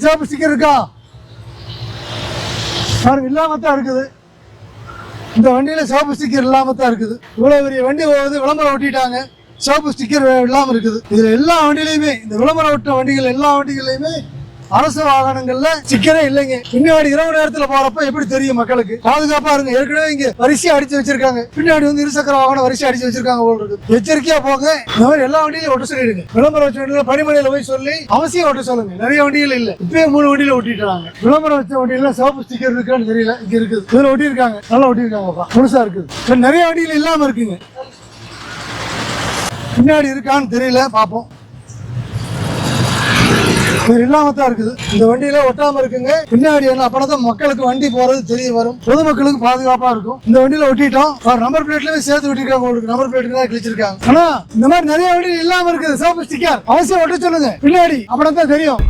சிவப்பு ஸ்டிக்கர் இருக்கா பாருங்க, இல்லாம தான் இருக்குது. இந்த வண்டியில சிவப்பு ஸ்டிக்கர் இல்லாம தான் இருக்குது. இவ்வளவு பெரிய வண்டி போகுது, விளம்பரம் ஒட்டிட்டாங்க, சிவப்பு ஸ்டிக்கர் இல்லாம இருக்குது. இதுல எல்லா வண்டியிலையுமே, இந்த விளம்பரம் ஒட்ட வண்டிகள் எல்லா வண்டிகள்லையுமே அரசு வாகனங்கள்ல ஸ்டிக்கரே இல்லைங்க. பின்னாடி இரவு நேரத்துல போறப்ப எப்படி தெரியும் மக்களுக்கு? பாதுகாப்பா இருங்க. ஏற்கனவே இங்க வரிசையா அடிச்சு வச்சிருக்காங்க. பின்னாடி வந்து இருசக்கர வாகனம் வரிசை அடிச்சு வச்சிருக்காங்க போல இருக்கு. எச்சரிக்கையா போங்க. இந்த மாதிரி எல்லா வண்டியிலும் ஒட்ட சொல்லிடுங்க. விளம்பரம் வச்ச வண்டியில பணிமனையில போய் சொல்லி அவசியம் ஒட்ட சொல்லுங்க. நிறைய வண்டிகள் இல்ல, இப்பயே 3 வண்டியில ஒட்டிட்டாங்க. விளம்பரம் வச்ச வண்டியில சிவப்பு ஸ்டிக்கர் இருக்கான்னு தெரியல, இங்க இருக்குது. இதுல ஒட்டியிருக்காங்க, நல்லா ஒட்டியிருக்காங்கப்பா, முழுசா இருக்குது. நிறைய வண்டியில இல்லாம இருக்குங்க. பின்னாடி இருக்கான்னு தெரியல, பாப்போம். இல்லாம தான் இருக்குது. இந்த வண்டியில ஒட்டாம இருக்குங்க. பின்னாடி என்ன அப்பதான் மக்களுக்கு வண்டி போறது தெரிய வரும், பொதுமக்களுக்கு பாதுகாப்பா இருக்கும். இந்த வண்டியில ஒட்டிட்டோம். நம்பர் பிளேட்லயே சேர்த்து ஒட்டிருக்காங்க. உங்களுக்கு நம்பர் பிளேட் தான் கிழிச்சிருக்காங்க. ஆனா இந்த மாதிரி நிறைய வண்டியில் இல்லாம இருக்குது சிவப்பு ஸ்டிக்கர். அவசியம் ஒட்ட சொல்லுங்க பின்னாடி, அப்பதான் தெரியும்.